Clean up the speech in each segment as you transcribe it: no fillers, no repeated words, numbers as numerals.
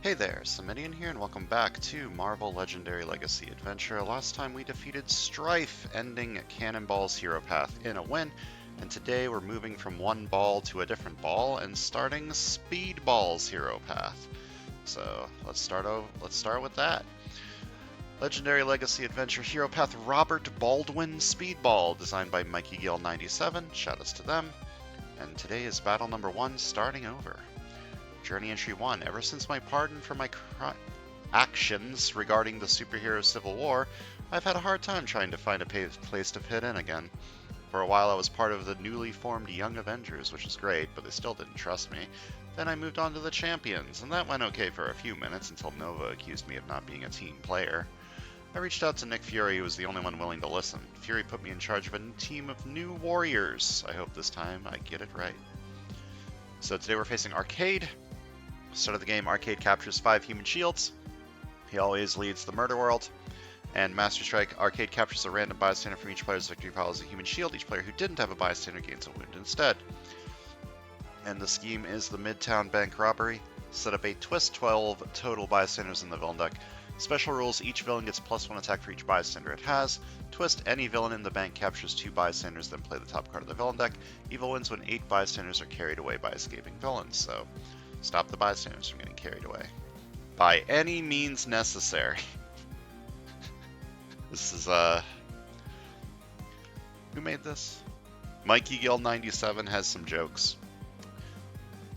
Hey there, Samitian here, and welcome back to Marvel Legendary Legacy Adventure. Last time we defeated Strife, ending Cannonball's hero path in a win, and today we're moving from one ball to a different ball and starting Speedball's hero path. So let's start with that. Legendary Legacy Adventure hero path Robert Baldwin Speedball, designed by Mikey Gill 97. Shoutouts to them. And today is battle number 1, starting over. Journey Entry 1. Ever since my pardon for my actions regarding the superhero civil war, I've had a hard time trying to find a place to fit in again. For a while I was part of the newly formed Young Avengers, which is great, but they still didn't trust me. Then I moved on to the Champions, and that went okay for a few minutes until Nova accused me of not being a team player. I reached out to Nick Fury, who was the only one willing to listen. Fury put me in charge of a team of new warriors. I hope this time I get it right. So today we're facing Arcade. Start of the game, Arcade captures 5 human shields. He always leads the murder world. And Master Strike, Arcade captures a random bystander from each player's victory pile as a human shield. Each player who didn't have a bystander gains a wound instead. And the scheme is the Midtown Bank robbery. Set up a twist, 12 total bystanders in the villain deck. Special rules, each villain gets +1 attack for each bystander it has. Twist, any villain in the bank captures 2 bystanders, then play the top card of the villain deck. Evil wins when 8 bystanders are carried away by escaping villains, so stop the bystanders from getting carried away. By any means necessary. This is, who made this? Mikey Gill 97 has some jokes.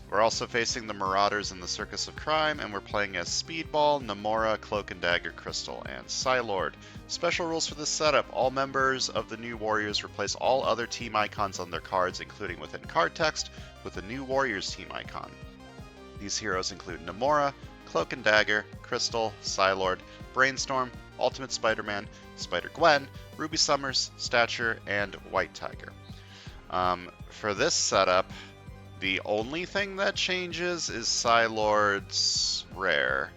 We're also facing the Marauders in the Circus of Crime, and we're playing as Speedball, Namora, Cloak and Dagger, Crystal, and Psylord. Special rules for this setup. All members of the new Warriors replace all other team icons on their cards, including within card text, with the new Warriors team icon. These heroes include Namora, Cloak and Dagger, Crystal, Psylord, Brainstorm, Ultimate Spider-Man, Spider-Gwen, Ruby Summers, Stature, and White Tiger. For this setup, the only thing that changes is Psylord's rare.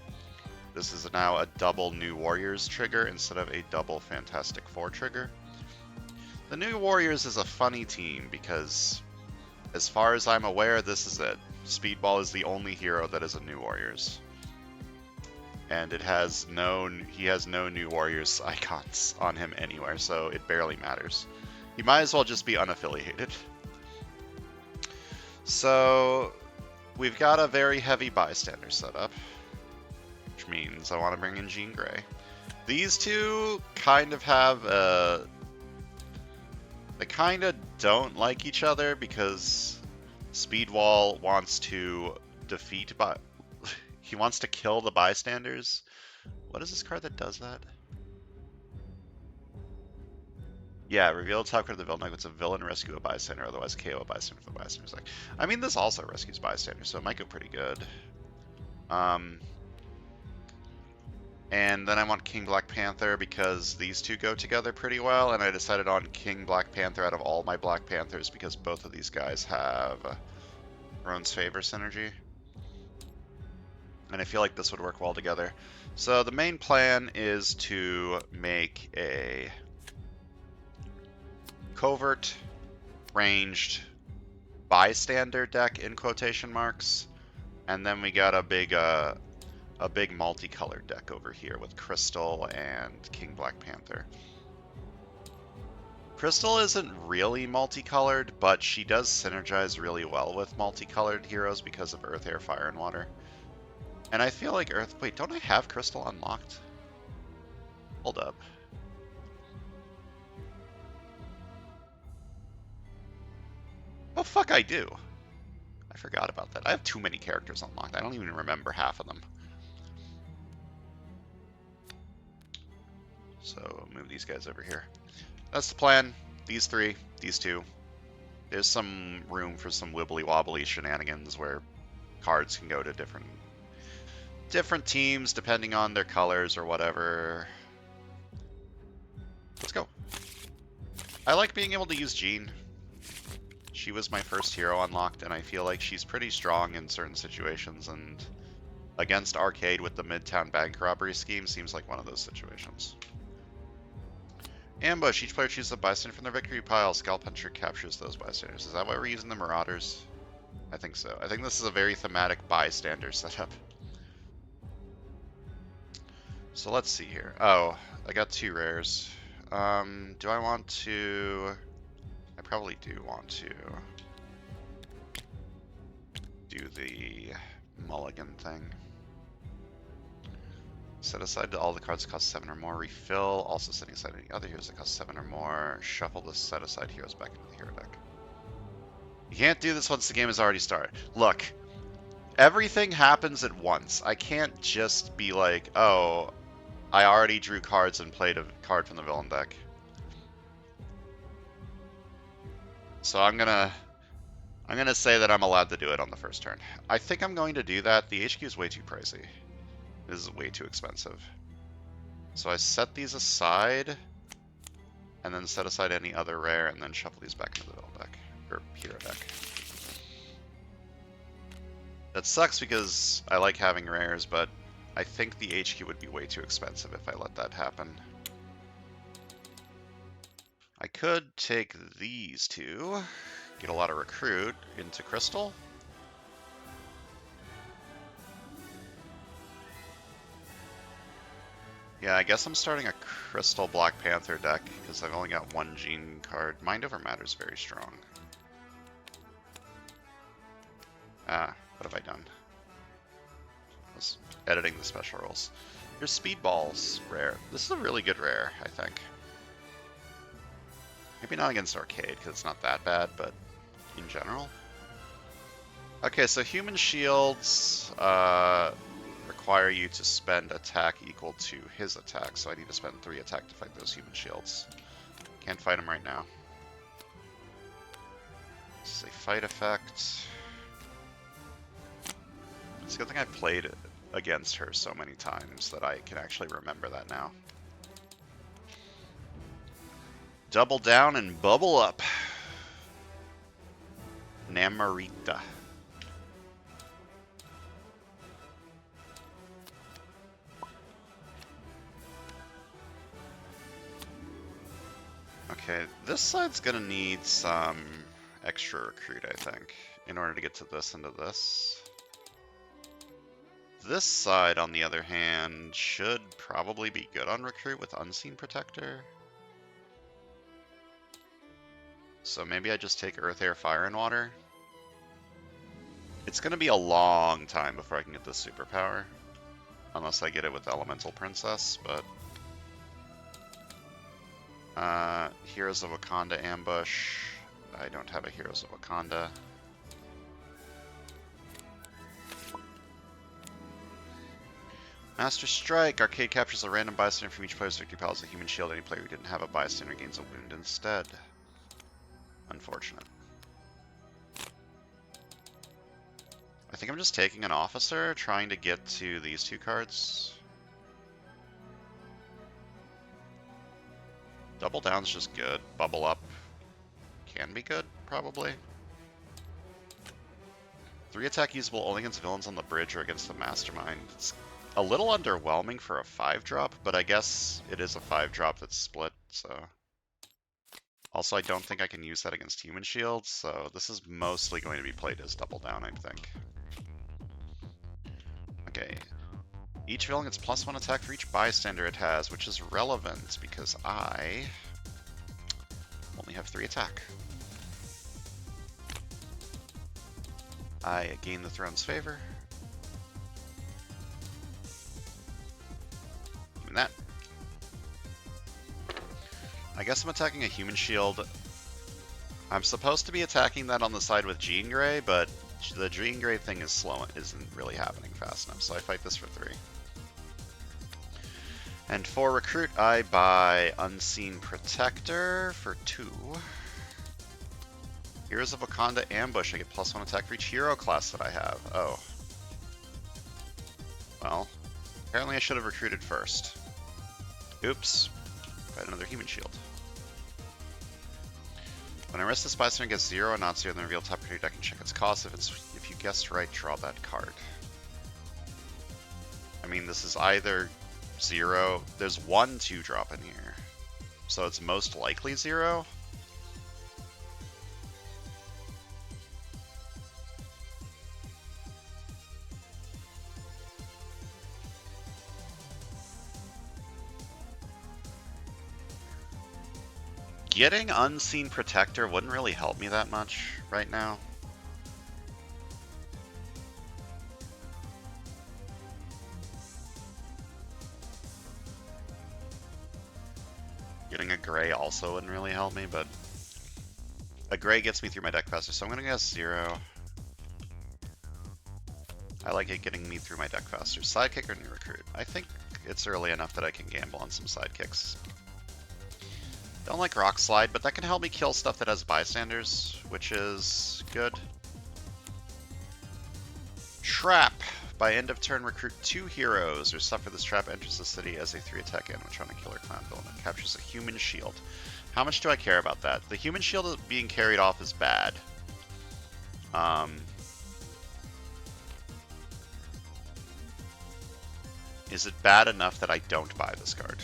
This is now a double New Warriors trigger instead of a double Fantastic Four trigger. The New Warriors is a funny team because, as far as I'm aware, this is it. Speedball is the only hero that is a New Warriors. And he has no New Warriors icons on him anywhere, so it barely matters. He might as well just be unaffiliated. So, we've got a very heavy bystander setup, which means I want to bring in Jean Grey. These two kind of have they kind of don't like each other because Speedball wants to he wants to kill the bystanders. What is this card that does that? Yeah, reveal the top card of the villain deck. It's a villain rescue a bystander, otherwise KO a bystander from the bystander's deck. I mean, this also rescues bystanders, so it might go pretty good. And then I want King Black Panther because these two go together pretty well, and I decided on King Black Panther out of all my Black Panthers because both of these guys have Roan's Favor synergy. And I feel like this would work well together. So the main plan is to make a covert, ranged, bystander deck in quotation marks, and then we got a big multicolored deck over here with Crystal and King Black Panther. Crystal isn't really multicolored, but she does synergize really well with multicolored heroes because of Earth, Air, Fire, and Water. And I feel like wait, don't I have Crystal unlocked? Hold up. Oh, fuck, I do. I forgot about that. I have too many characters unlocked. I don't even remember half of them. So, move these guys over here. That's the plan. These 3, these 2. There's some room for some wibbly-wobbly shenanigans where cards can go to different teams depending on their colors or whatever. Let's go. I like being able to use Jean. She was my first hero unlocked, and I feel like she's pretty strong in certain situations, and against Arcade with the Midtown Bank robbery scheme seems like one of those situations. Ambush. Each player chooses a bystander from their victory pile. Scalp Puncher captures those bystanders. Is that why we're using the Marauders? I think so. I think this is a very thematic bystander setup. So let's see here. Oh, I got 2 rares. Do I want to... I probably do want to do the mulligan thing. Set aside all the cards that cost 7 or more. Refill. Also setting aside any other heroes that cost 7 or more. Shuffle the set aside heroes back into the hero deck. You can't do this once the game has already started. Look, everything happens at once. I can't just be like, oh, I already drew cards and played a card from the villain deck. So I'm gonna say that I'm allowed to do it on the first turn. I think I'm going to do that. The HQ is way too pricey. This is way too expensive. So I set these aside, and then set aside any other rare, and then shuffle these back into the villain deck, or hero deck. That sucks because I like having rares, but I think the HQ would be way too expensive if I let that happen. I could take these two, get a lot of recruit into Crystal. Yeah, I guess I'm starting a Crystal Black Panther deck because I've only got 1 Gene card. Mind Over Matter is very strong. Ah, what have I done? I was editing the special rules. Here's Speedball's rare. This is a really good rare, I think. Maybe not against Arcade because it's not that bad, but in general. Okay, so Human Shields require you to spend attack equal to his attack, so I need to spend 3 attack to fight those Human Shields. Can't fight him right now. This is a fight effect. It's a good thing I've played against her so many times that I can actually remember that now. Double down and bubble up. Namorita. Okay, this side's gonna need some extra recruit, I think, in order to get to this and to this. This side, on the other hand, should probably be good on recruit with Unseen Protector. So maybe I just take Earth, Air, Fire, and Water. It's gonna be a long time before I can get this superpower. Unless I get it with Elemental Princess, but... Heroes of Wakanda Ambush. I don't have a Heroes of Wakanda. Master Strike. Arcade captures a random bystander from each player's victory pile as a human shield. Any player who didn't have a bystander gains a wound instead. Unfortunate. I think I'm just taking an officer, trying to get to these 2 cards. Double down's just good. Bubble up can be good, probably. 3 attack usable only against villains on the bridge or against the mastermind. It's a little underwhelming for a 5-drop, but I guess it is a 5-drop that's split, so... Also, I don't think I can use that against Human Shields, so this is mostly going to be played as double down, I think. Okay. Each villain gets +1 attack for each bystander it has, which is relevant because I only have 3 attack. I gain the throne's favor. Even that. I guess I'm attacking a Human Shield. I'm supposed to be attacking that on the side with Jean Grey, but the Jean Grey thing is slow, isn't really happening fast enough, so I fight this for 3. And for recruit, I buy Unseen Protector for 2. Heroes of Wakanda Ambush, I get +1 attack for each hero class that I have. Oh. Well, apparently I should have recruited first. Oops. Fight another Human Shield. When I rest this bystander gets 0 and not 0, then reveal top card of your deck and check its cost. If you guessed right, draw that card. I mean, this is either 0. There's 1 2-drop in here, so it's most likely 0. Getting Unseen Protector wouldn't really help me that much right now. Getting a Gray also wouldn't really help me, but a Gray gets me through my deck faster, so I'm gonna guess 0. I like it getting me through my deck faster. Sidekick or New Recruit? I think it's early enough that I can gamble on some sidekicks. Don't like Rock Slide, but that can help me kill stuff that has bystanders, which is good. Trap. By end of turn, recruit 2 heroes or suffer this trap enters the city as a 3-attack animatronic killer clown villain and captures a human shield. How much do I care about that? The human shield being carried off is bad. Is it bad enough that I don't buy this card?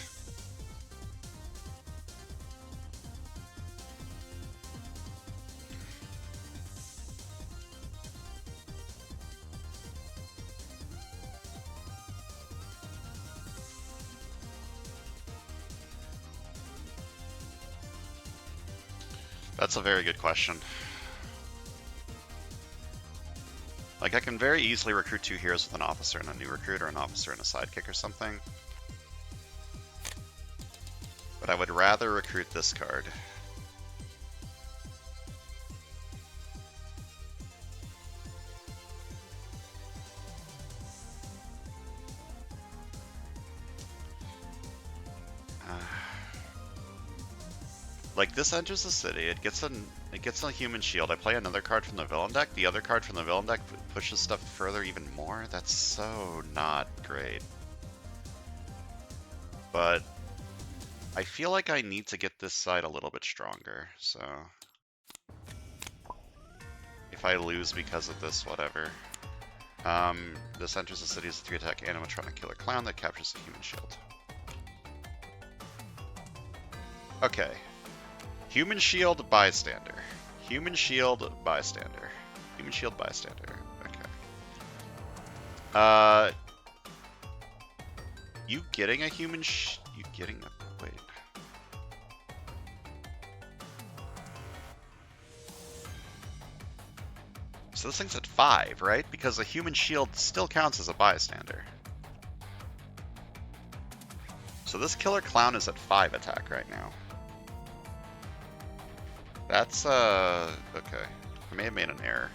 That's a very good question. Like, I can very easily recruit 2 heroes with an officer and a new recruit, or an officer and a sidekick or something. But I would rather recruit this card. Like, this enters the city, it gets a human shield. I play another card from the villain deck. The other card from the villain deck pushes stuff further even more. That's so not great. But I feel like I need to get this side a little bit stronger, so if I lose because of this, whatever. This enters the city as a 3-attack animatronic killer clown that captures the human shield. Okay. Human shield, bystander. Human shield, bystander. Human shield, bystander. Okay. You getting a human you getting a... wait. So this thing's at 5, right? Because a human shield still counts as a bystander. So this killer clown is at 5 attack right now. That's, okay. I may have made an error.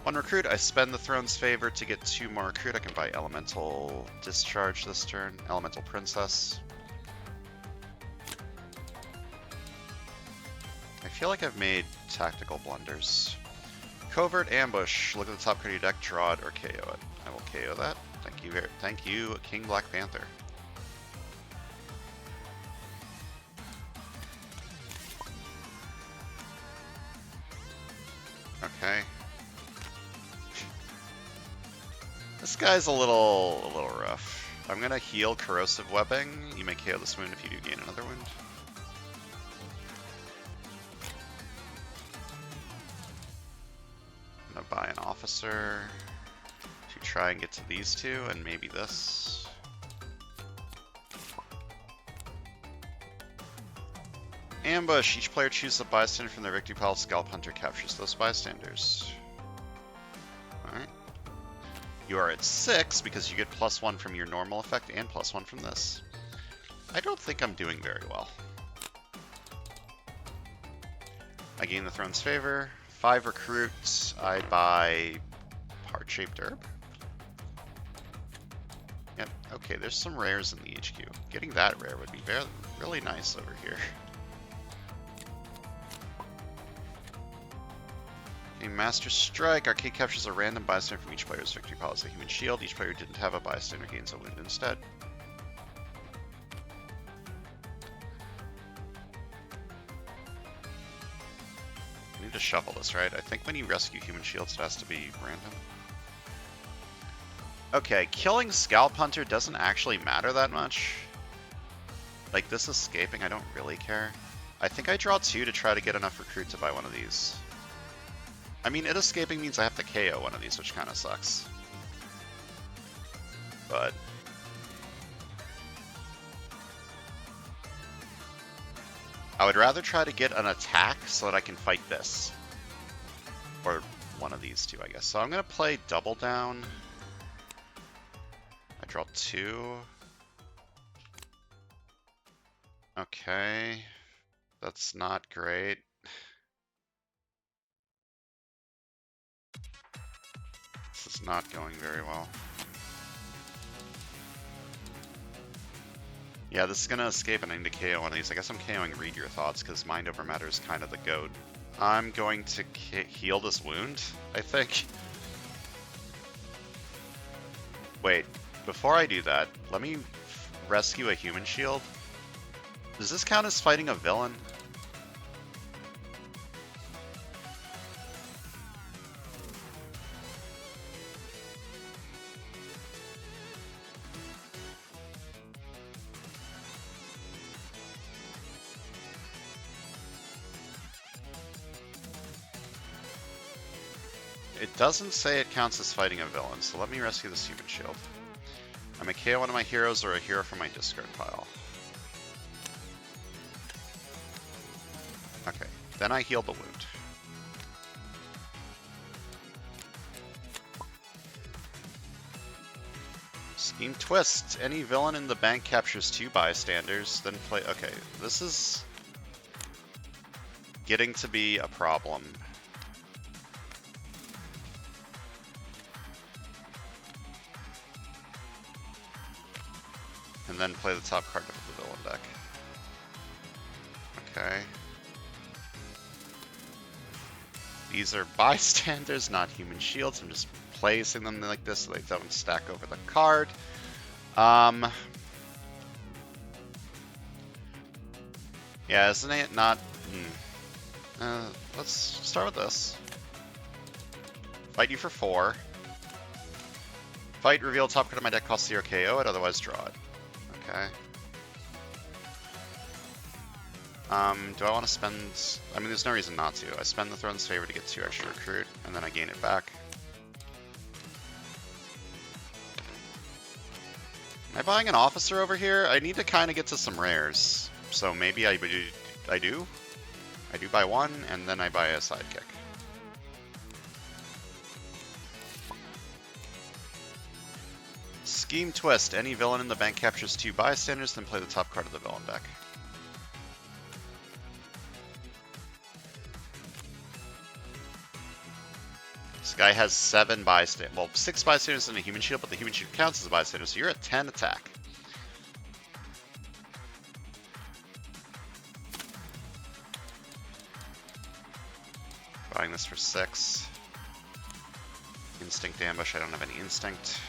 1 recruit, I spend the throne's favor to get 2 more recruit. I can buy Elemental Discharge this turn. Elemental Princess. I feel like I've made tactical blunders. Covert Ambush. Look at the top card of your deck, draw it, or KO it. I will KO that. Thank you, King Black Panther. Okay. This guy's a little rough. I'm gonna heal Corrosive Webbing. You may KO this wound if you do gain another wound. I'm gonna buy an officer to try and get to these 2, and maybe this. Ambush. Each player chooses a bystander from their victory pile. Scalp Hunter captures those bystanders. Alright. You are at 6 because you get +1 from your normal effect and +1 from this. I don't think I'm doing very well. I gain the throne's favor. 5 recruits. I buy Heart-Shaped Herb. Yep. Okay, there's some rares in the HQ. Getting that rare would be really nice over here. A Master Strike. Arcade captures a random bystander from each player's victory pile as a human shield. Each player who didn't have a bystander gains a wound instead. I need to shuffle this, right? I think when you rescue human shields, it has to be random. Okay, killing Scalp Hunter doesn't actually matter that much. Like, this escaping, I don't really care. I think I draw 2 to try to get enough recruit to buy one of these. I mean, it escaping means I have to KO one of these, which kind of sucks. But I would rather try to get an attack so that I can fight this. Or one of these two, I guess. So I'm going to play double down. I draw 2. Okay. That's not great. This is not going very well. Yeah, this is going to escape and I need to KO one of these. I guess I'm KOing Read Your Thoughts because Mind Over Matter is kind of the goat. I'm going to heal this wound, I think. Wait, before I do that, let me rescue a human shield. Does this count as fighting a villain? It doesn't say it counts as fighting a villain, so let me rescue this human shield. I may KO one of my heroes or a hero from my discard pile. Okay, then I heal the wound. Scheme Twist. Any villain in the bank captures 2 bystanders, then play... Okay, this is getting to be a problem. And then play the top card of the villain deck. Okay. These are bystanders, not human shields. I'm just placing them like this so they don't stack over the card. Yeah, isn't it not... let's start with this. Fight you for 4. Fight, reveal top card of my deck, cost 0, KO it, otherwise draw it. Okay. Do I want to spend... I mean, there's no reason not to. I spend the Throne's Favor to get 2 extra recruit, and then I gain it back. Am I buying an officer over here? I need to kind of get to some rares. So maybe I do. I do buy 1, and then I buy a sidekick. Scheme Twist. Any villain in the bank captures 2 bystanders, then play the top card of the villain deck. This guy has 7 bystanders. Well, 6 bystanders and a human shield, but the human shield counts as a bystander, so you're at 10 attack. Buying this for 6. Instinct Ambush. I don't have any instinct.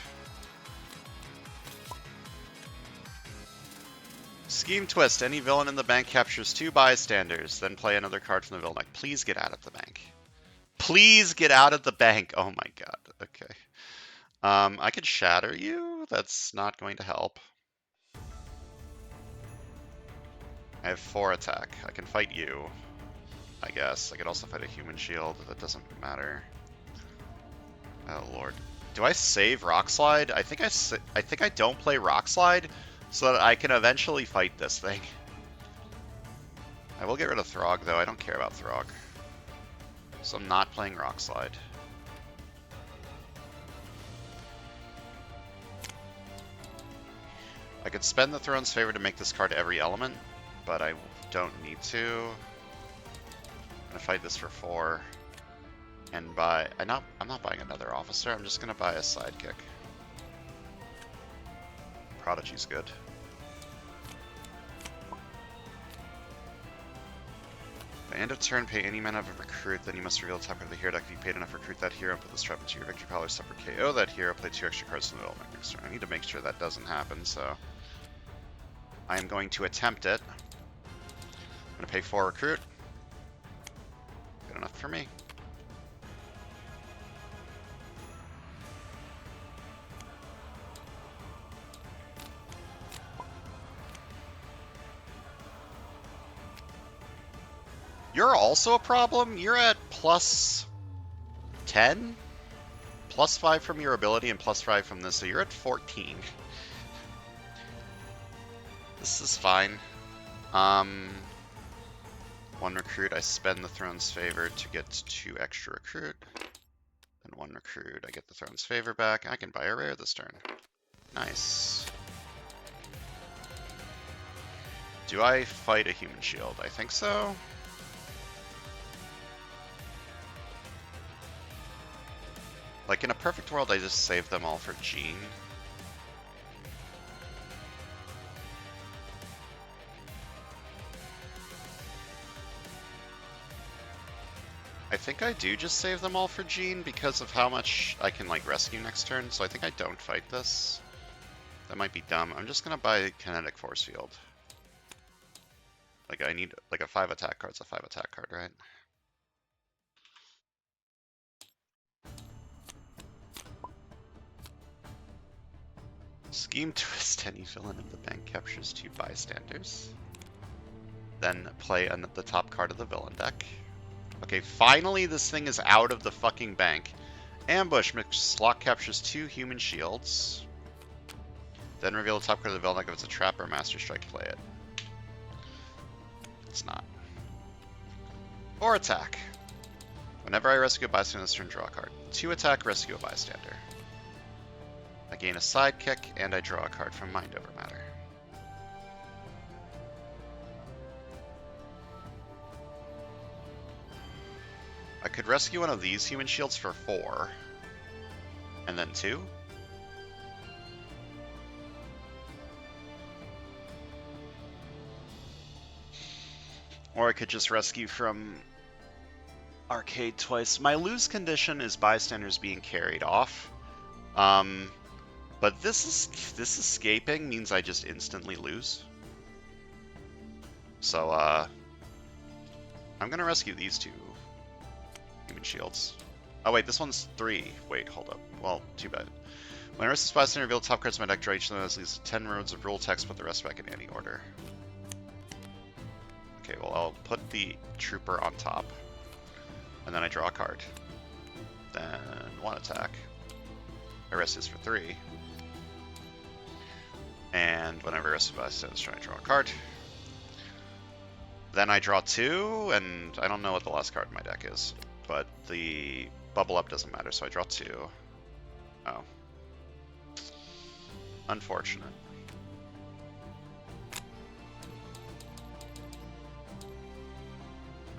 Scheme Twist. Any villain in the bank captures 2 bystanders, then play another card from the villain deck. Please get out of the bank. Please get out of the bank. Oh my god. Okay. I could shatter you. That's not going to help. I have 4 attack. I can fight you, I guess. I could also fight a human shield. That doesn't matter. Oh lord. Do I save Rock Slide? I think I don't play Rock Slide so that I can eventually fight this thing. I will get rid of Throg though. I don't care about Throg. So I'm not playing Rock Slide. I could spend the Throne's Favor to make this card every element, but I don't need to. I'm gonna fight this for 4. And buy... I'm not buying another officer, I'm just gonna buy a sidekick. Prodigy's good. By end of turn, pay any mana of a recruit, then you must reveal the top card of the hero deck. If you paid enough, recruit that hero and put this trap into your victory pile or separate KO that hero, play 2 extra cards in the development next turn. I need to make sure that doesn't happen, so I am going to attempt it. I'm going to pay 4 recruit. Good enough for me. You're also a problem. You're at plus 10? Plus 5 from your ability and plus 5 from this, so you're at 14. This is fine. 1 recruit, I spend the Throne's Favor to get 2 extra recruit. And 1 recruit, I get the Throne's Favor back. I can buy a rare this turn. Nice. Do I fight a Human Shield? I think so. Like, in a perfect world, I just save them all for Jean. I think I do just save them all for Jean because of how much I can, like, rescue next turn, so I think I don't fight this. That might be dumb. I'm just gonna buy Kinetic Force Field. Like, I need, like, a 5 attack card's a 5 attack card, right? Scheme Twist, any villain of the bank captures 2 bystanders. Then play the top card of the villain deck. Okay, finally this thing is out of the fucking bank. Ambush, slot captures 2 human shields. Then reveal the top card of the villain deck if it's a trap or Master Strike, play it. It's not. Or attack. Whenever I rescue a bystander this turn, draw a card. 2 attack, rescue a bystander. I gain a sidekick, and I draw a card from Mind Over Matter. I could rescue one of these human shields for 4, and then 2. Or I could just rescue from Arcade twice. My lose condition is bystanders being carried off. But this escaping means I just instantly lose. So, I'm gonna rescue these 2 human shields. Oh wait, this one's 3. Wait, hold up. Well, too bad. When I rescue this bystander, reveal top cards of my deck, draw each of them as least 10 roads of rule text, put the rest back in any order. Okay, well, I'll put the trooper on top. And then I draw a card. Then 1 attack. I rest this for 3. And whenever I rest by I try to draw a card. Then I draw 2, and I don't know what the last card in my deck is. But the bubble up doesn't matter, so I draw 2. Oh. Unfortunate.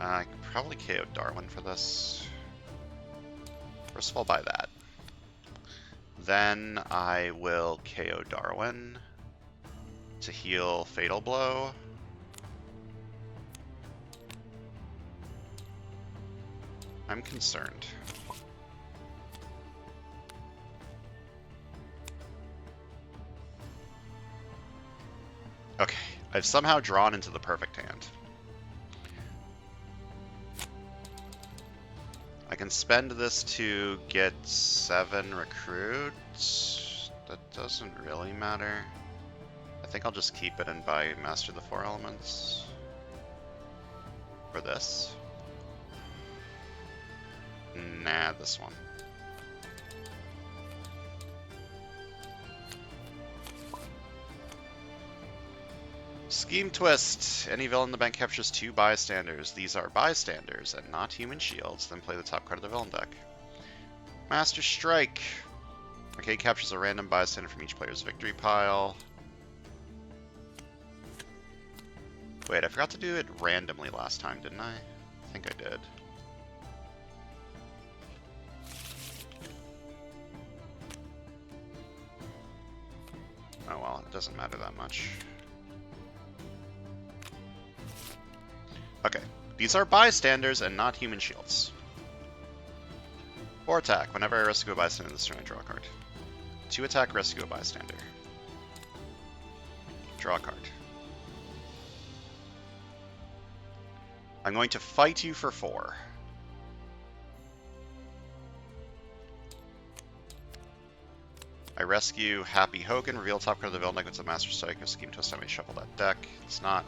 I could probably KO Darwin for this. First of all, buy that. Then I will KO Darwin to heal Fatal Blow. I'm concerned. Okay, I've somehow drawn into the perfect hand. I can spend this to get 7 recruits. That doesn't really matter. I think I'll just keep it and buy Master the 4 Elements. For this. Nah, this one. Scheme Twist. Any villain in the bank captures 2 bystanders. These are bystanders and not human shields. Then play the top card of the villain deck. Master Strike. Okay, captures a random bystander from each player's victory pile. Wait, I forgot to do it randomly last time, didn't I? I think I did. Oh well, it doesn't matter that much. Okay, these are bystanders and not human shields. Or attack. Whenever I rescue a bystander this turn, I draw a card. 2 attack, rescue a bystander. Draw a card. I'm going to fight you for 4. I rescue Happy Hogan, reveal top card of the villain deck with a Master Strike, a Scheme Twist, I may shuffle that deck. It's not.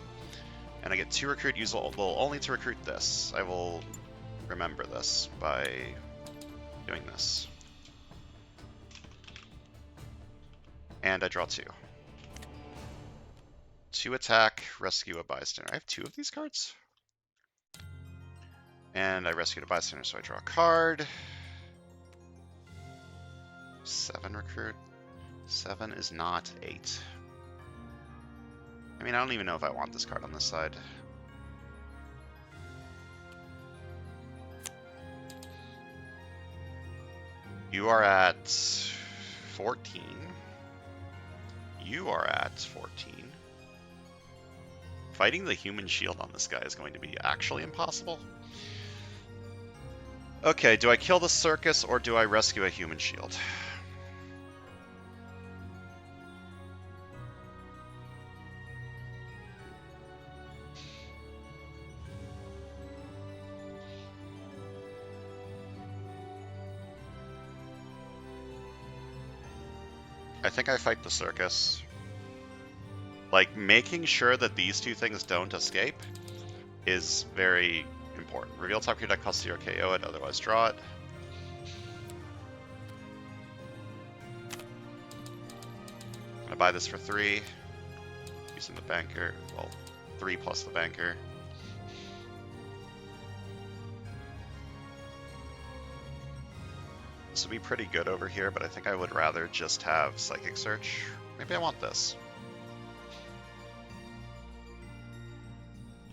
And I get 2 recruit, use only to recruit this. I will remember this by doing this. And I draw 2. 2 attack, rescue a bystander. I have 2 of these cards? And I rescued a bystander, so I draw a card. 7 recruit. 7 is not 8. I mean, I don't even know if I want this card on this side. You are at 14. You are at 14. Fighting the human shield on this guy is going to be actually impossible. Okay, do I kill the circus or do I rescue a human shield? I think I fight the circus. Like, making sure that these two things don't escape is very important. Reveal top card deck, cost 0, KO it, otherwise draw it. I'm gonna buy this for 3. Using the banker. Well, 3 plus the banker. This would be pretty good over here, but I think I would rather just have Psychic Search. Maybe I want this.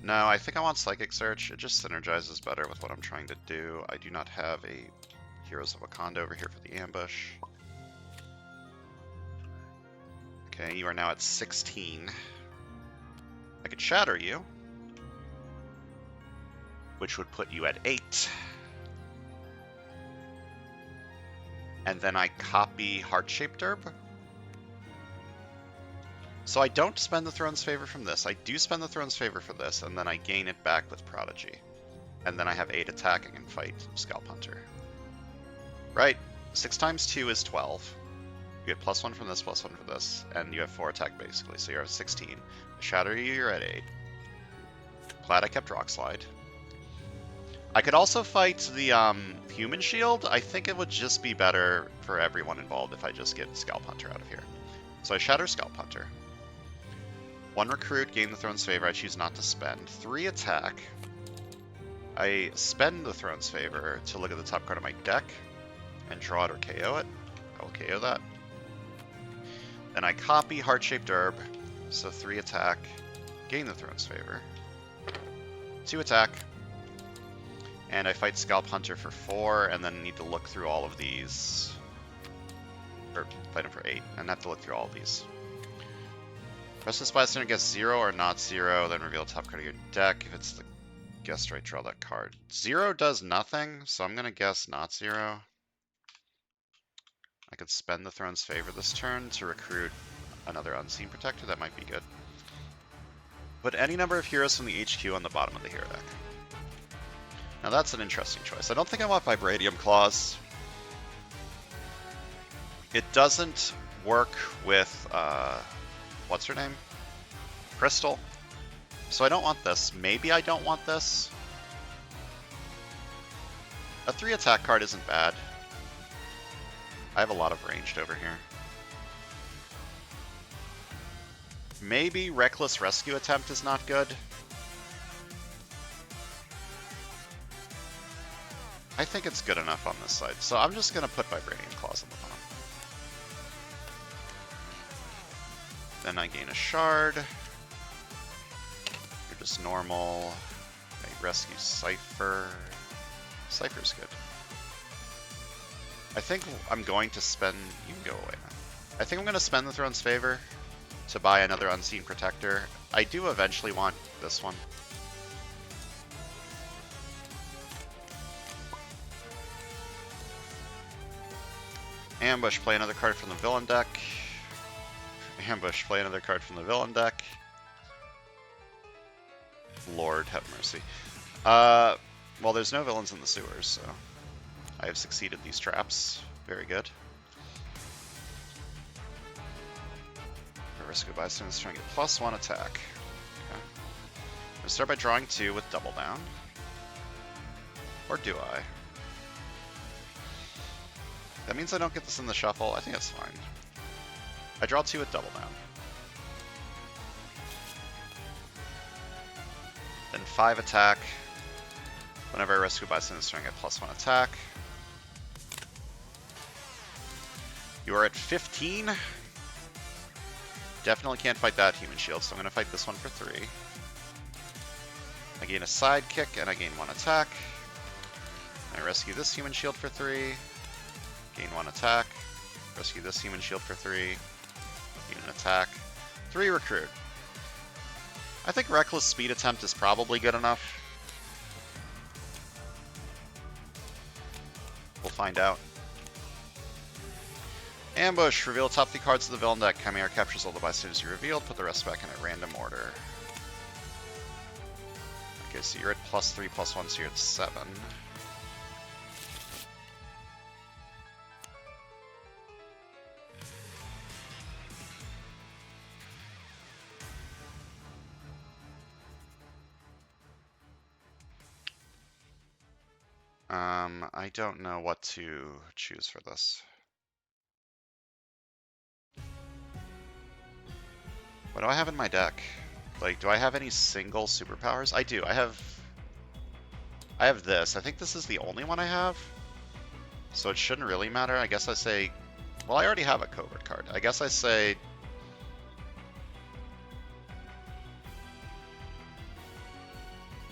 No, I think I want Psychic Search. It just synergizes better with what I'm trying to do. I do not have a Heroes of Wakanda over here for the ambush. Okay, you are now at 16. I could Shatter you, which would put you at 8. And then I copy Heart-Shaped Herb. So I don't spend the Throne's Favor from this. I do spend the Throne's Favor for this, and then I gain it back with Prodigy. And then I have 8 attacking and fight Scalp Hunter. Right, 6 times 2 is 12. You get +1 from this, +1 for this, and you have 4 attack basically, so you're at 16. I Shatter you, you're at 8. Glad I kept Rock Slide. I could also fight the Human Shield. I think it would just be better for everyone involved if I just get Scalp Hunter out of here. So I Shatter Scalp Hunter. 1 recruit, gain the Throne's Favor. I choose not to spend. 3 attack. I spend the Throne's Favor to look at the top card of my deck and draw it or KO it. I will KO that. Then I copy Heart-Shaped Herb. So 3 attack, gain the Throne's Favor. 2 attack. And I fight Scalp Hunter for 4, and then need to look through all of these. Or fight him for 8, and have to look through all of these. Restless Bystander gets 0 or not 0, then reveal top card of your deck. If it's the guess right, draw that card. 0 does nothing, so I'm going to guess not 0. I could spend the Throne's Favor this turn to recruit another Unseen Protector. That might be good. Put any number of heroes from the HQ on the bottom of the hero deck. Now that's an interesting choice. I don't think I want Vibranium Claws. It doesn't work with, what's her name? Crystal. So I don't want this. Maybe I don't want this. A 3 attack card isn't bad. I have a lot of ranged over here. Maybe Reckless Rescue Attempt is not good. I think it's good enough on this side, so I'm just going to put Vibranium Claws on the bottom. Then I gain a Shard. You're just normal. I rescue Cypher. Cypher's good. I think I'm going to spend... You can go away now. I think I'm going to spend the Throne's Favor to buy another Unseen Protector. I do eventually want this one. Ambush, play another card from the villain deck. Ambush, play another card from the villain deck. Lord have mercy. Well, there's no villains in the sewers, so I have succeeded these traps. Very good. Risk of Bystanders trying to get +1 attack. Okay. I'm going to start by drawing 2 with Double Down. Or do I? That means I don't get this in the shuffle. I think that's fine. I draw 2 with Double Down. Then 5 attack. Whenever I rescue a bystander this turn, I get +1 attack. You are at 15. Definitely can't fight that human shield, so I'm going to fight this one for 3. I gain a sidekick, and I gain 1 attack. I rescue this human shield for 3. Gain 1 attack. Rescue this human shield for 3. Gain an attack. 3 recruit. I think Reckless Speed Attempt is probably good enough. We'll find out. Ambush. Reveal top 3 cards of the villain deck. Chimera captures all the bystanders you revealed. Put the rest back in a random order. Okay, so you're at +3/+1, so you're at 7. I don't know what to choose for this. What do I have in my deck? Like, do I have any single superpowers? I do. I have this. I think this is the only one I have. So it shouldn't really matter. I guess I say... Well, I already have a covert card. I guess I say...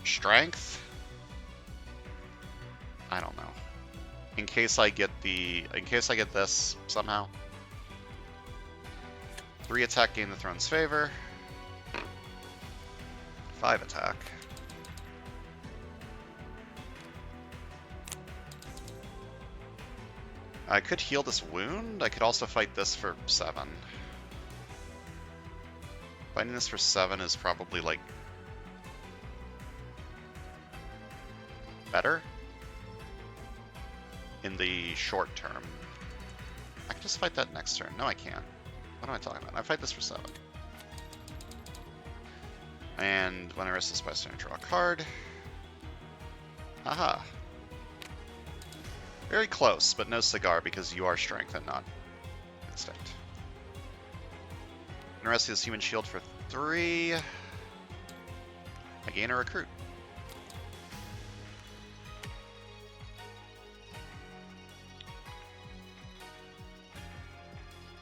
Strength? I don't know. In case I get this somehow. 3 attack, gain the throne's favor. 5 attack. I could heal this wound. I could also fight this for 7. Fighting this for 7 is probably, like, better in the short term. I can just fight that next turn. No, I can't. What am I talking about? I fight this for 7. And when I rest this bystander, draw a card. Aha. Very close, but no cigar because you are strength and not instinct. And rescue this human shield for 3. I gain a recruit.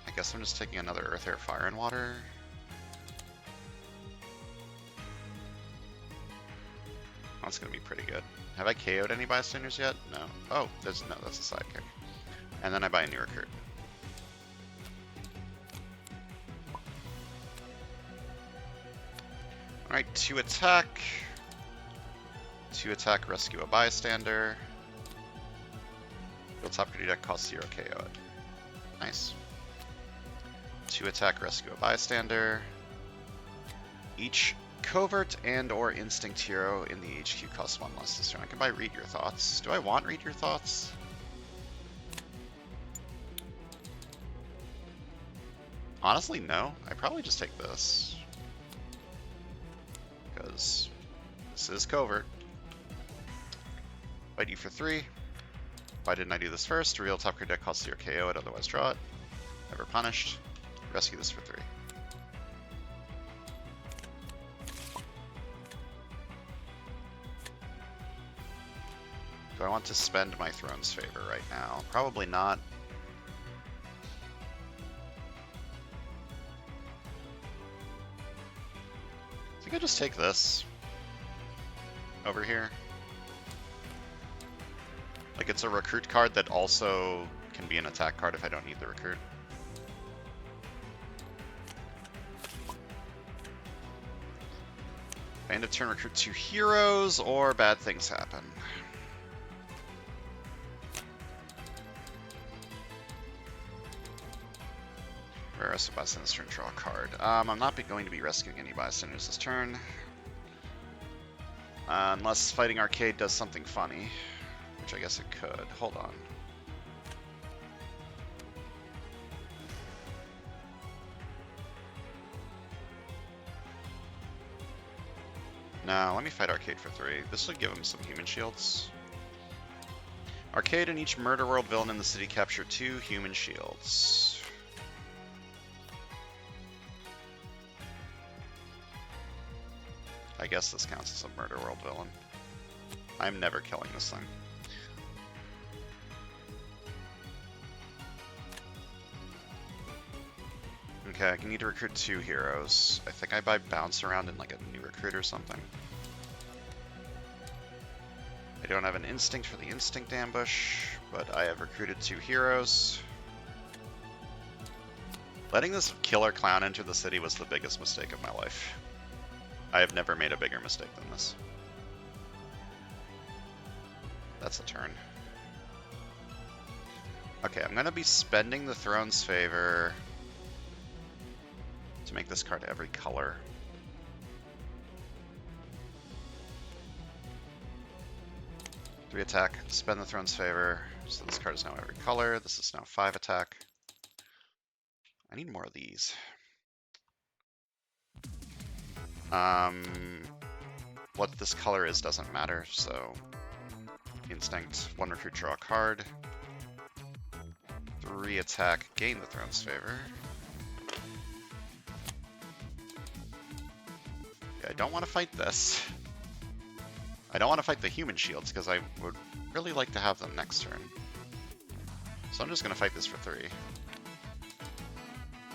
I guess I'm just taking another Earth, Air, Fire, and Water. That's gonna be pretty good. Have I KO'd any bystanders yet? No. Oh, that's a sidekick. And then I buy a new recruit. Alright, 2 attack. 2 attack, rescue a bystander. Build top card deck, cost 0, KO it. Nice. 2 attack, rescue a bystander. Each covert and or instinct hero in the HQ costs 1 less this turn. I can buy Read Your Thoughts. Do I want Read Your Thoughts? Honestly, no. I probably just take this. Because this is covert. Fight you for 3. Why didn't I do this first? Reveal top card deck, costs 0, KO it, otherwise draw it. Never punished. Rescue this for 3. Do I want to spend my throne's favor right now? Probably not. I think I just take this over here. Like, it's a recruit card that also can be an attack card if I don't need the recruit. End of turn, recruit 2 heroes, or bad things happen. Rest of bystanders turn, draw a card. I'm not going to be rescuing any bystanders this turn. Unless Fighting Arcade does something funny, which I guess it could. Hold on. No, let me fight Arcade for 3. This would give him some human shields. Arcade and each Murder World villain in the city capture 2 human shields. I guess this counts as a Murder World villain. I'm never killing this thing. Okay, I need to recruit 2 heroes. I think I buy bounce around in like a new recruit or something. I don't have an instinct for the instinct ambush, but I have recruited 2 heroes. Letting this killer clown enter the city was the biggest mistake of my life. I have never made a bigger mistake than this. That's a turn. Okay, I'm gonna be spending the Throne's Favor to make this card every color. Three attack, spend the Throne's Favor, so this card is now every color. This is now 5 attack. I need more of these. What this color is doesn't matter, so instinct, 1 recruit, draw a card. 3 attack, gain the Throne's Favor. Yeah, I don't want to fight this. I don't want to fight the human shields because I would really like to have them next turn. So I'm just going to fight this for 3.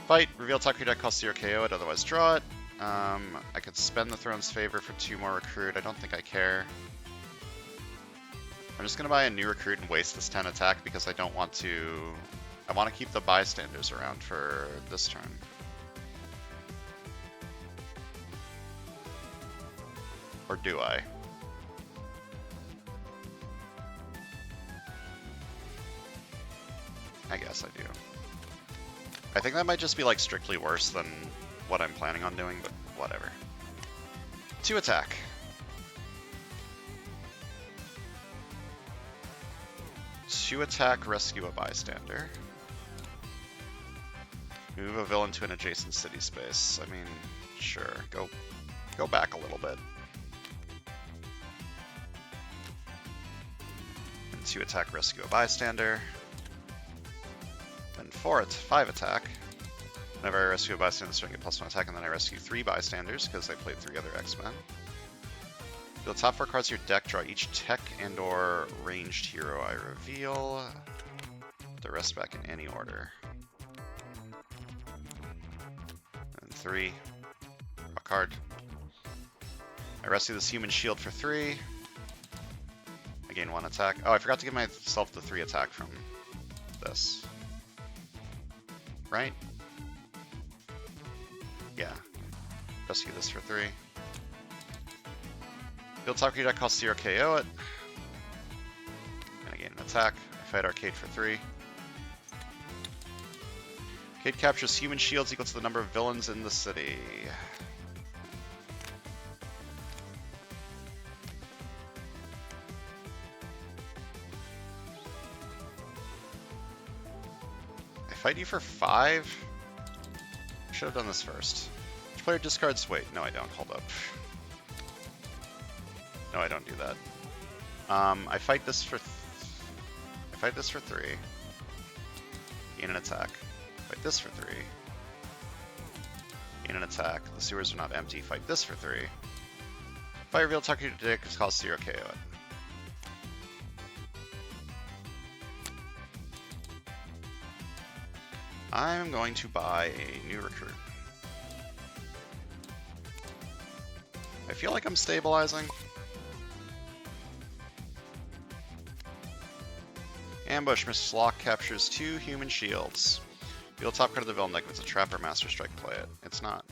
Fight, reveal top your deck, cost 0, KO it, otherwise draw it. I could spend the Throne's Favor for 2 more recruit. I don't think I care. I'm just going to buy a new recruit and waste this 10 attack because I don't want to... I want to keep the bystanders around for this turn. Or do I? I guess I do. I think that might just be like strictly worse than what I'm planning on doing, but whatever. 2 attack. Two attack, rescue a bystander. Move a villain to an adjacent city space. I mean, sure. Go back a little bit. And 2 attack, rescue a bystander. Then 5 attack. Whenever I rescue a bystander, this turn I get +1 attack, and then I rescue 3 bystanders because I played 3 other X-Men. The top 4 cards of your deck, draw each tech and or ranged hero I reveal. The rest back in any order. And 3. A card. I rescue this human shield for 3. I gain 1 attack. Oh, I forgot to give myself the 3 attack from this. Right? Yeah. Rescue this for 3. Build top of your deck, cost 0, KO it. And I gain an attack. I fight Arcade for 3. Arcade captures human shields equal to the number of villains in the city. I fight you for 5? I should have done this first. Which player discards? Wait, no I don't. Hold up. No, I don't do that. I fight this for 3. Gain an attack. Fight this for 3. Gain an attack. The sewers are not empty. Fight this for 3. Fight reveal target your deck, cost 0, KO it. I'm going to buy a new recruit. I feel like I'm stabilizing. Ambush. Mr. Slock captures 2 human shields. Deal top card of the villain deck if it's a trap or master strike, play it. It's not.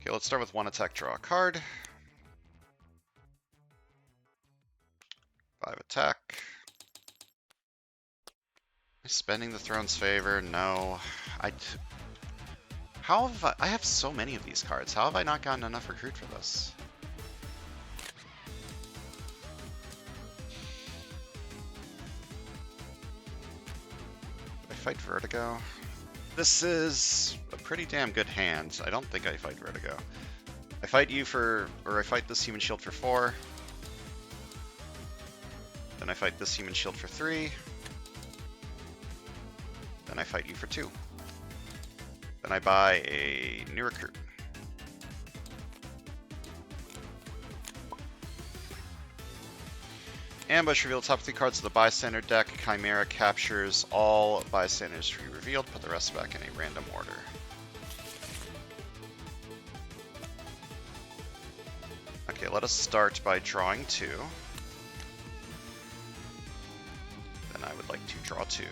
Okay, let's start with 1 attack, draw a card. 5 attack. Am I spending the Throne's Favor? No. How have I have so many of these cards. How have I not gotten enough recruit for this? Fight Vertigo. This is a pretty damn good hand. I don't think I fight Vertigo. I fight you for, or I fight this human shield for 4. Then I fight this human shield for 3. Then I fight you for 2. Then I buy a new recruit. Ambush, reveal the top 3 cards of the bystander deck. Chimera captures all bystanders to be revealed. Put the rest back in a random order. Okay, let us start by drawing 2. Then I would like to draw 2.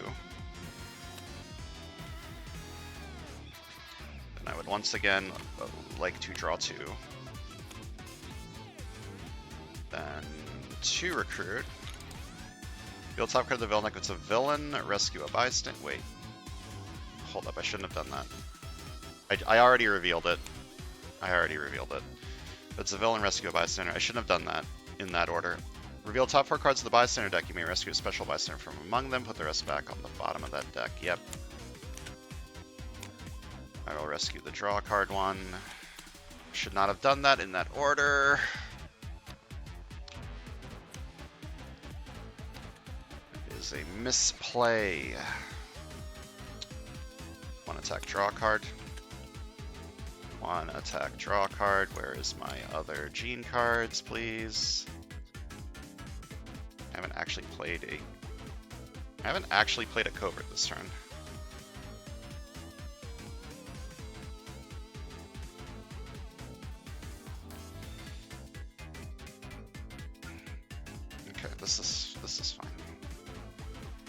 Then I would once again like to draw 2. Then 2 recruit. Reveal top card of the villain deck. It's a villain. Rescue a bystander. Wait. Hold up, I shouldn't have done that. I already revealed it. It's a villain, rescue a bystander. I shouldn't have done that in that order. Reveal top 4 cards of the bystander deck. You may rescue a special bystander from among them. Put the rest back on the bottom of that deck. Yep. I will rescue the draw card one. Should not have done that in that order. It is a misplay. 1 attack, draw card. 1 attack, draw card. Where is my other Gene cards, please? I haven't actually played a covert this turn. Okay, this is fine.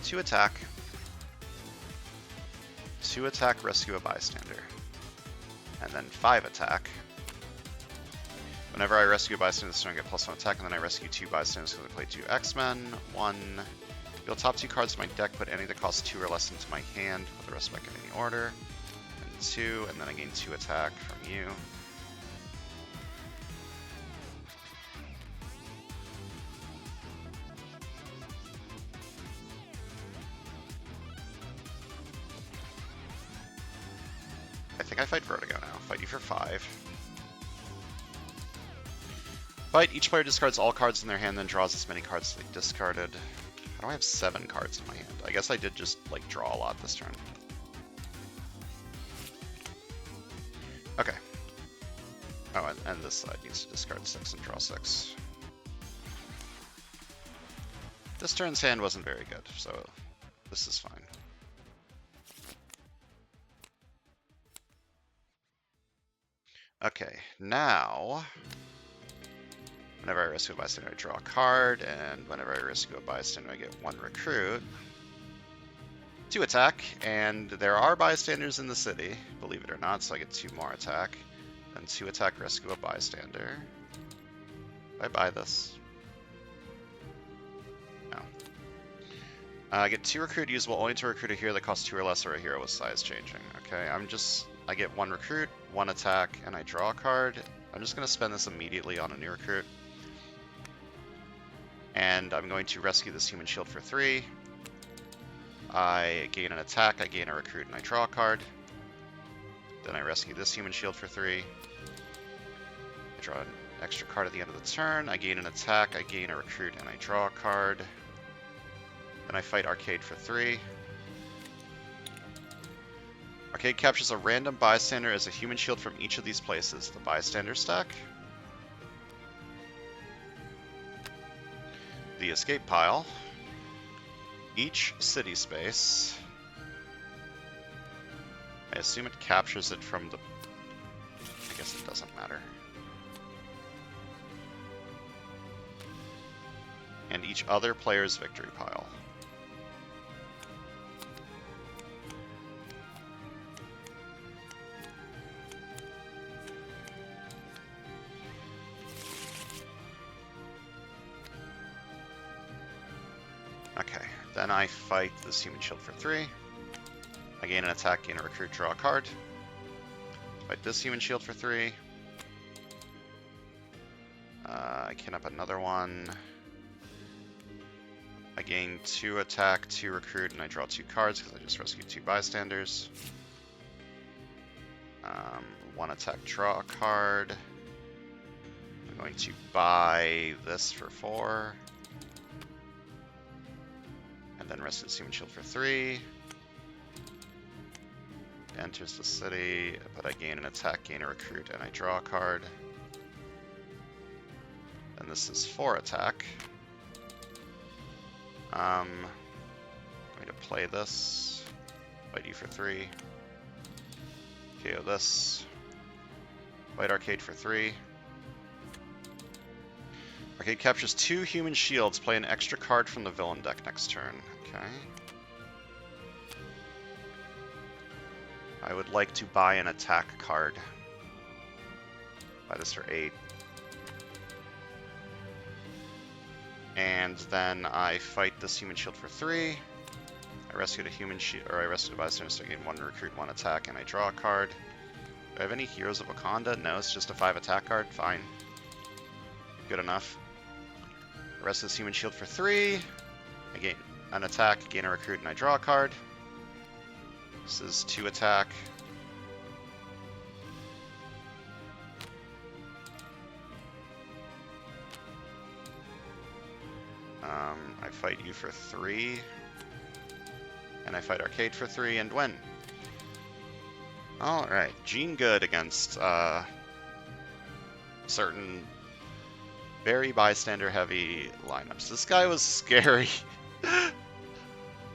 2 attack. 2 attack, rescue a bystander. And then 5 attack. Whenever I rescue a bystander this turn, I get +1 attack, and then I rescue 2 bystanders because I play 2 X-Men. 1. Reveal top 2 cards of my deck, put any that cost 2 or less into my hand, put the rest back in any order. And 2, and then I gain 2 attack from you. I think I fight Vertigo now. Fight you for 5. Fight, each player discards all cards in their hand, then draws as many cards as they discarded. How do I have 7 cards in my hand? I guess I did just, like, draw a lot this turn. Okay. Oh, and this side needs to discard 6 and draw 6. This turn's hand wasn't very good, so this is fine. Okay, now, whenever I rescue a bystander, I draw a card, and whenever I rescue a bystander, I get 1 recruit. 2 attack, and there are bystanders in the city, believe it or not, so I get 2 more attack. Then 2 attack, rescue a bystander. I buy this. No. I get 2 recruit, usable only to recruit a hero that costs 2 or less, or a hero with size changing. Okay, I get 1 recruit, 1 attack, and I draw a card. I'm just going to spend this immediately on a new recruit. And I'm going to rescue this human shield for 3. I gain an attack, I gain a recruit, and I draw a card. Then I rescue this human shield for 3. I draw an extra card at the end of the turn. I gain an attack, I gain a recruit, and I draw a card. Then I fight Arcade for 3. Arcade captures a random bystander as a human shield from each of these places. The bystander stack, the escape pile, each city space. I assume it captures it from the... I guess it doesn't matter. And each other player's victory pile. Okay, then I fight this human shield for 3. I gain an attack, gain a recruit, draw a card. Fight this human shield for 3. I can up another one. I gain 2 attack, 2 recruit, and I draw 2 cards because I just rescued 2 bystanders. 1 attack, draw a card. I'm going to buy this for 4. And then rescue this human shield for 3. Enters the city, but I gain an attack, gain a recruit, and I draw a card. And this is 4 attack. Going to play this. Fight you for 3. KO this. Fight Arcade for 3. Arcade captures 2 human shields. Play an extra card from the villain deck next turn. Okay. I would like to buy an attack card. Buy this for 8. And then I fight this human shield for 3. I rescued a human shield, or I rescued a bystander, so I gain 1 recruit, 1 attack, and I draw a card. Do I have any Heroes of Wakanda? No, it's just a 5 attack card. Fine. Good enough. I rescue this human shield for 3. I gain an attack, gain a recruit, and I draw a card. This is 2 attack. I fight you for 3. And I fight Arcade for 3 and win. Alright, Gene good against certain very bystander heavy lineups. This guy was scary.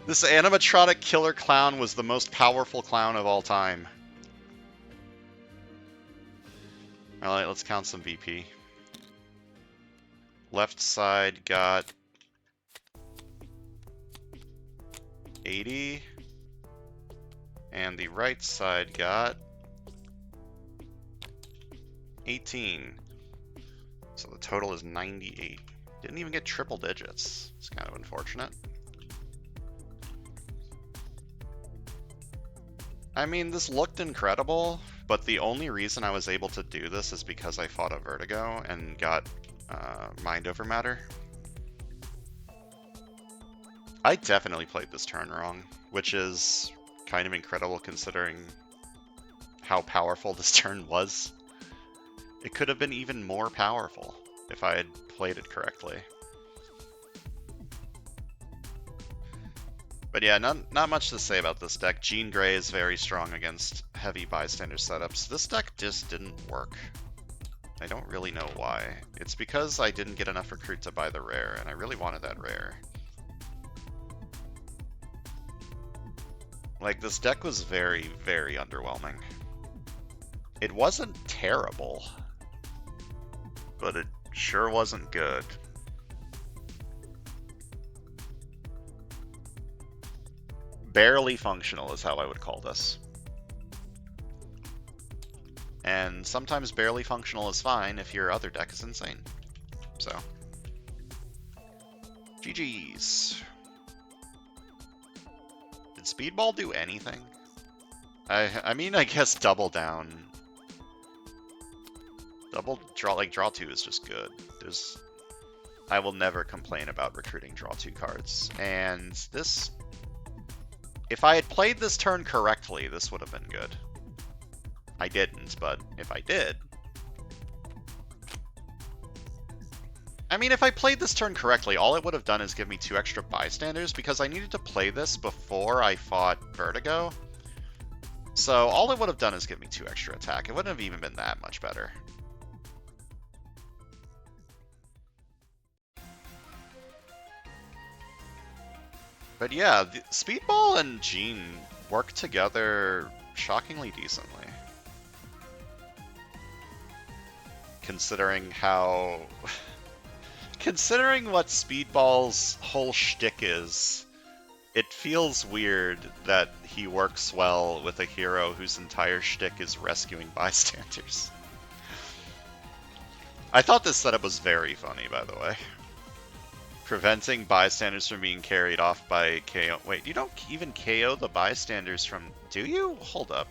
This animatronic killer clown was the most powerful clown of all time. Alright, let's count some VP. Left side got 80. And the right side got 18. So the total is 98. Didn't even get triple digits. It's kind of unfortunate. I mean, this looked incredible, but the only reason I was able to do this is because I fought a Vertigo and got Mind Over Matter. I definitely played this turn wrong, which is kind of incredible considering how powerful this turn was. It could have been even more powerful if I had played it correctly. But yeah, not much to say about this deck. Jean Grey is very strong against heavy bystander setups. This deck just didn't work. I don't really know why. It's because I didn't get enough recruit to buy the rare, and I really wanted that rare. Like, this deck was very, very underwhelming. It wasn't terrible, but it sure wasn't good. Barely functional is how I would call this. And sometimes barely functional is fine if your other deck is insane. So, GG's. Did Speedball do anything? I mean, I guess Double Down. Draw 2 is just good. I will never complain about recruiting draw 2 cards. And this, if I had played this turn correctly, this would have been good. I didn't, but if I did... I mean, if I played this turn correctly, all it would have done is give me 2 extra bystanders, because I needed to play this before I fought Vertigo. So all it would have done is give me 2 extra attack. It wouldn't have even been that much better. But yeah, Speedball and Jean work together shockingly decently. Considering how... Considering what Speedball's whole shtick is, it feels weird that he works well with a hero whose entire shtick is rescuing bystanders. I thought this setup was very funny, by the way. Preventing bystanders from being carried off by KO. Wait, you don't even KO the bystanders from... Do you? Hold up.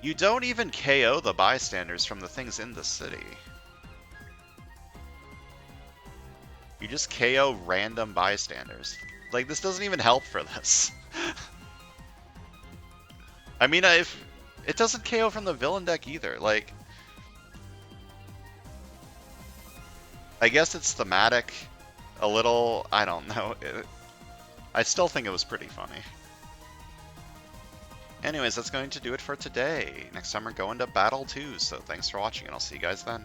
You don't even KO the bystanders from the things in the city. You just KO random bystanders. Like, this doesn't even help for this. I mean, if it doesn't KO from the villain deck either. Like, I guess it's thematic a little. I don't know. I still think it was pretty funny. Anyways, that's going to do it for today. Next time we're going to Battle 2, so thanks for watching, and I'll see you guys then.